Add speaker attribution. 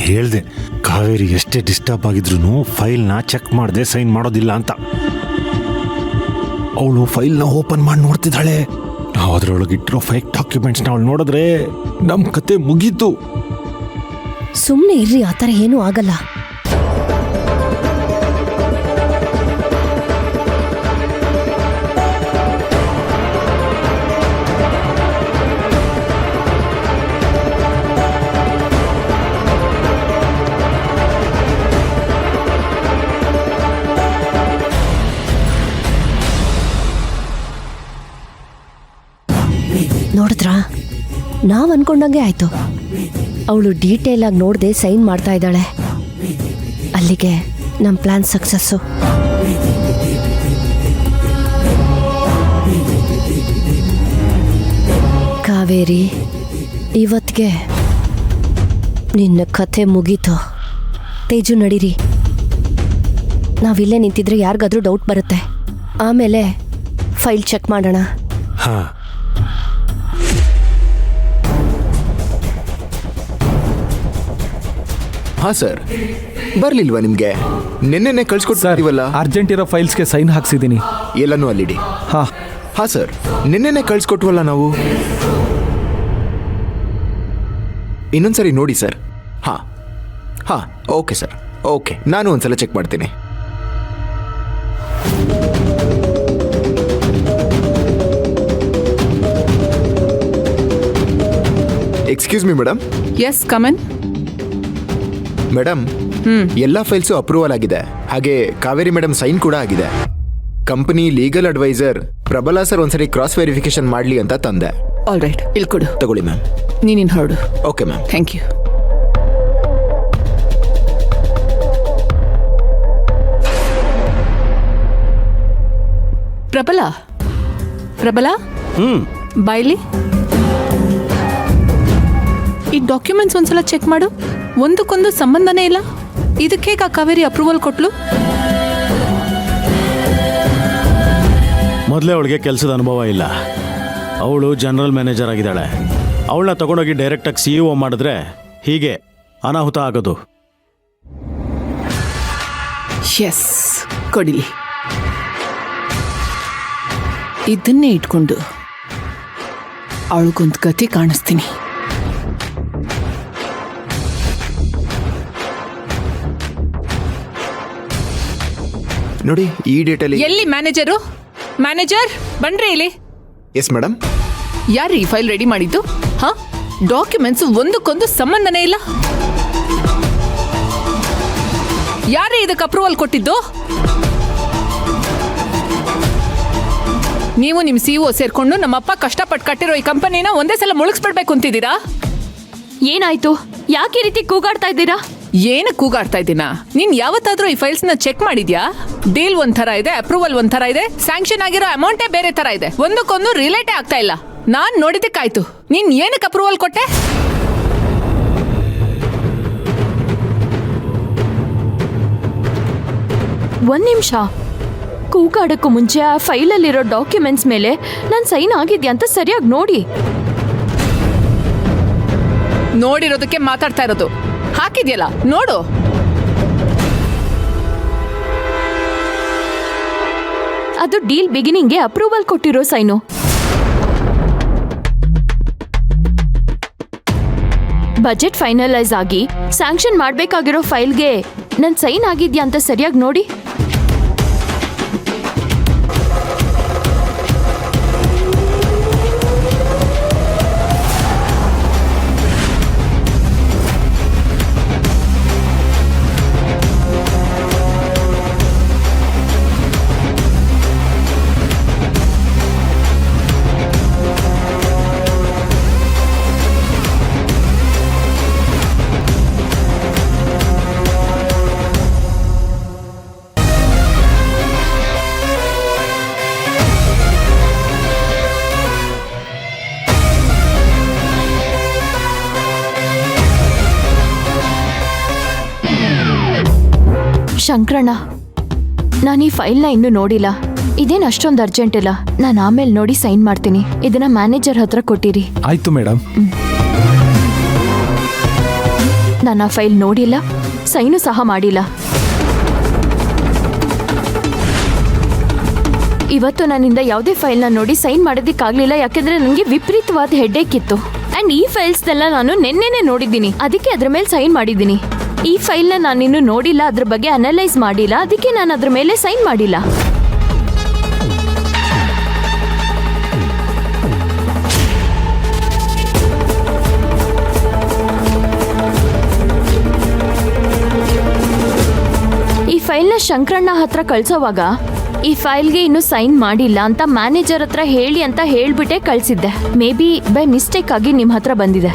Speaker 1: ಹೇಳ್ದೆ ಕಾವೇರಿ ಎಷ್ಟೇ ಡಿಸ್ಟರ್ಬ್ ಆಗಿದ್ರು ಫೈಲ್ನ ಚೆಕ್ ಮಾಡದೆ ಸೈನ್ ಮಾಡೋದಿಲ್ಲ ಅಂತ. ಅವಳು ಫೈಲ್ನ ಓಪನ್ ಮಾಡಿ ನೋಡ್ತಿದ್ದಾಳೆ. ನಾವು ಅದರೊಳಗಿಟ್ಟಿರೋ ಫೇಕ್ ಡಾಕ್ಯುಮೆಂಟ್ಸ್ನ ಅವಳು ನೋಡಿದ್ರೆ ನಮ್ಮ ಕತೆ ಮುಗೀತು.
Speaker 2: ಸುಮ್ಮನೆ ಇರ್ರಿ, ಆ ಥರ ಏನೂ ಆಗಲ್ಲ. ನೋಡಿದ್ರಾ, ನಾವ್ ಅನ್ಕೊಂಡಂಗೆ ಆಯ್ತು. ಅವಳು ಡೀಟೇಲ್ ಆಗಿ ನೋಡದೆ ಸೈನ್ ಮಾಡ್ತಾ ಇದ್ದಾಳೆ. ಅಲ್ಲಿಗೆ ನಮ್ಮ ಪ್ಲಾನ್ ಸಕ್ಸಸ್ಸು. ಕಾವೇರಿ, ಇವತ್ತಿಗೆ ನಿನ್ನ ಕಥೆ ಮುಗೀತು. ತೇಜು, ನಡೀರಿ. ನಾವಿಲ್ಲೇ ನಿಂತಿದ್ರೆ ಯಾರಿಗಾದ್ರೂ ಡೌಟ್ ಬರುತ್ತೆ. ಆಮೇಲೆ ಫೈಲ್ ಚೆಕ್ ಮಾಡೋಣ.
Speaker 1: ಹಾ,
Speaker 3: ಹಾ ಸರ್, ಬರ್ಲಿಲ್ವಾ ನಿಮ್ಗೆ? ನಿನ್ನೆನೆ ಕಳ್ಸಿಕೊಡ್ತೀವಲ್ಲ.
Speaker 4: ಅರ್ಜೆಂಟ್ ಇರೋ ಫೈಲ್ಸ್ಗೆ ಸೈನ್ ಹಾಕ್ಸಿದ್ದೀನಿ.
Speaker 3: ಎಲ್ಲನೂ ಅಲ್ಲಿಡಿ. ಹಾ ಸರ್, ನಿನ್ನೆನೆ ಕಳ್ಸಿಕೊಟ್ವಲ್ಲ ನಾವು. ಇನ್ನೊಂದ್ಸರಿ ನೋಡಿ ಸರ್. ಹಾ ಓಕೆ ಸರ್, ಓಕೆ. ನಾನು ಒಂದ್ಸಲ ಚೆಕ್ ಮಾಡ್ತೀನಿ. Excuse me madam.
Speaker 5: Yes, come in.
Speaker 3: Madam, ಎಲ್ಲ ಫೈಲ್ಸು ಅಪ್ರೂವಲ್ ಆಗಿದೆ. ಹಾಗೆ ಕಾವೇರಿ ಮೇಡಮ್ ಸೈನ್ ಕೂಡ ಆಗಿದೆ. Company legal adviser Prabala sir ಒಂದ್ಸರಿ ಕ್ರಾಸ್ ವೆರಿಫಿಕೇಶನ್ ಮಾಡ್ಲಿ ಅಂತ ತಂದೆ.
Speaker 5: ಆಲ್ ರೈಟ್, ಇಲ್ಲಿ ಕೊಡು.
Speaker 3: ತಗೊಳ್ಳಿ ಮ್ಯಾಮ್.
Speaker 5: ನೀನಿನ್ ಹೊರಡು.
Speaker 3: Okay ma'am.
Speaker 5: Thank you. ಪ್ರಬಲಾ ಬಾಯ್ಲಿ. ಈ ಡಾಕ್ಯುಮೆಂಟ್ಸ್ ಒಂದ್ಸಲ ಚೆಕ್ ಮಾಡು. ಒಂದಕ್ಕೊಂದು ಸಂಬಂಧನೇ ಇಲ್ಲ. ಇದಕ್ಕೆ ಕಾವೇರಿ ಅಪ್ರೂವಲ್ ಕೊಟ್ಲು?
Speaker 6: ಮೊದಲೇ ಅವಳಿಗೆ ಕೆಲಸದ ಅನುಭವ ಇಲ್ಲ. ಅವಳು ಜನರಲ್ ಮ್ಯಾನೇಜರ್ ಆಗಿದ್ದಾಳೆ. ಅವಳನ್ನ ತಗೊಂಡೋಗಿ ಡೈರೆಕ್ಟಾಗಿ CEO ಮಾಡಿದ್ರೆ ಹೀಗೆ ಅನಾಹುತ ಆಗೋದು.
Speaker 5: ಎಸ್, ಕೊಡಿಲಿ. ಇದನ್ನೇ ಇಟ್ಕೊಂಡು ಅವಳಿಗೊಂದು ಗತಿ ಕಾಣಿಸ್ತೀನಿ.
Speaker 3: ನೋಡಿ, ಈ ಡೇಟಲ್ಲಿ.
Speaker 5: ಎಲ್ಲಿ ಮ್ಯಾನೇಜರ್ ಬನ್ರಿ ಇಲ್ಲಿ.
Speaker 3: Yes madam.
Speaker 5: ಯಾರು ಈ ಫೈಲ್ ರೆಡಿ ಮಾಡಿದ್ದು? ಡಾಕ್ಯುಮೆಂಟ್ಸ್ ಒಂದಕ್ಕೊಂದು ಸಂಬಂಧನೇ ಇಲ್ಲ. ಯಾರೇ ಇದಕ್ಕೆ ಅಪ್ರೂವಲ್ ಕೊಟ್ಟಿದ್ದು? ನೀವು ನಿಮ್ಮ CEO ಸೇರ್ಕೊಂಡು ನಮ್ಮಪ್ಪ ಕಷ್ಟಪಟ್ಟು ಕಟ್ಟಿರೋ ಈ ಕಂಪನಿನ ಒಂದೇ ಸಲ ಮುಳುಗಿಸ್ಬಿಡ್ಬೇಕು ಅಂತಿದ್ದೀರಾ?
Speaker 2: ಏನಾಯ್ತು? ಯಾಕೆ ಈ ರೀತಿ ಕೂಗಾಡ್ತಾ ಇದ್ದೀರಾ?
Speaker 5: ಏನು ಕೂಗಾಡ್ತಾ ಇದ್ದೀನಾ? ನೀನ್ ಯಾವತ್ತಾದ್ರೂ ಈ ಫೈಲ್ಸ್ ನ ಚೆಕ್ ಮಾಡಿದ್ಯಾ? ಡೀಲ್ ಒಂಥರ ಇದೆ, ಅಪ್ರೂವಲ್ ಒಂಥರ ಇದೆ, ಸ್ಯಾಂಕ್ಷನ್ ಆಗಿರೋ ಅಮೌಂಟೇ ಬೇರೆ ತರ ಇದೆ. ಒಂದಕ್ಕೊಂದು ರಿಲೇಟೇ ಆಗ್ತಾ ಇಲ್ಲ. ನಾನ್ ನೋಡಿದಕ್ಕಾಯ್ತು. ನೀನ್ ಏನಕ್ಕೆ ಅಪ್ರೂವಲ್ ಕೊಟ್ಟೆ?
Speaker 7: ಒಂದ್ ನಿಮಿಷ. ಕೂಗಾಡಕ್ಕೂ ಮುಂಚೆ ಆ ಫೈಲಲ್ಲಿರೋ ಡಾಕ್ಯುಮೆಂಟ್ಸ್ ಮೇಲೆ ನಾನು ಸೈನ್ ಆಗಿದ್ಯಾ ಅಂತ ಸರಿಯಾಗಿ ನೋಡಿ.
Speaker 5: ನೋಡಿರೋದಕ್ಕೆ ಮಾತಾಡ್ತಾ ಇರೋದು. ಹಾಕಿದ್ಯಲ್ಲ, ನೋಡು.
Speaker 7: ಅದು ಡೀಲ್ ಬಿಗಿನಿಂಗ್ಗೆ ಅಪ್ರೂವಲ್ ಕೊಟ್ಟಿರೋ ಸೈನು. ಬಜೆಟ್ ಫೈನಲೈಸ್ ಆಗಿ ಸ್ಯಾಂಕ್ಷನ್ ಮಾಡಬೇಕಾಗಿರೋ ಫೈಲ್ಗೆ ನನ್ನ ಸೈನ್ ಆಗಿದ್ಯಾ ಅಂತ ಸರಿಯಾಗಿ ನೋಡಿ. ಶಂಕರಣ್ಣ, ನಾನು ಈ ಫೈಲ್ನ ಇನ್ನೂ ನೋಡಿಲ್ಲ. ಇದೇನು ಅಷ್ಟೊಂದು ಅರ್ಜೆಂಟ್ ಇಲ್ಲ. ನಾನು ಆಮೇಲೆ ನೋಡಿ ಸೈನ್ ಮಾಡ್ತೀನಿ. ಇದನ್ನ ಮ್ಯಾನೇಜರ್ ಹತ್ರ ಕೊಟ್ಟಿರಿ.
Speaker 4: ಆಯ್ತು ಮೇಡಮ್.
Speaker 7: ನಾನು ಆ ಫೈಲ್ ನೋಡಿಲ್ಲ, ಸೈನು ಸಹ ಮಾಡಿಲ್ಲ. ಇವತ್ತು ನನ್ನಿಂದ ಯಾವುದೇ ಫೈಲ್ನ ನೋಡಿ ಸೈನ್ ಮಾಡೋದಕ್ಕಾಗಲಿಲ್ಲ, ಯಾಕೆಂದ್ರೆ ನನಗೆ ವಿಪರೀತವಾದ ಹೆಡ್ಏಕ್ ಇತ್ತು. ಆ್ಯಂಡ್ ಈ ಫೈಲ್ಸ್ನೆಲ್ಲ ನಾನು ನೆನ್ನೆನೆ ನೋಡಿದ್ದೀನಿ, ಅದಕ್ಕೆ ಅದ್ರ ಮೇಲೆ ಸೈನ್ ಮಾಡಿದ್ದೀನಿ. ಈ ಫೈಲ್ನ ನಾನಿನ್ನೂ ನೋಡಿಲ್ಲ, ಅದ್ರ ಬಗ್ಗೆ ಅನಲೈಸ್ ಮಾಡಿಲ್ಲ, ಅದಕ್ಕೆ ನಾನು ಅದ್ರ ಮೇಲೆ ಸೈನ್ ಮಾಡಿಲ್ಲ. ಈ ಫೈಲ್ನ ಶಂಕರಣ್ಣ ಹತ್ರ ಕಳ್ಸೋವಾಗ ಈ ಫೈಲ್ಗೆ ಇನ್ನೂ ಸೈನ್ ಮಾಡಿಲ್ಲ ಅಂತ ಮ್ಯಾನೇಜರ್ ಹತ್ರ ಹೇಳಿ ಅಂತ ಹೇಳ್ಬಿಟ್ಟೆ ಕಳ್ಸಿದ್ದೆ. ಮೇ ಬಿ ಬೈ ಮಿಸ್ಟೇಕ್ ಆಗಿ ನಿಮ್ಮ ಹತ್ರ ಬಂದಿದೆ.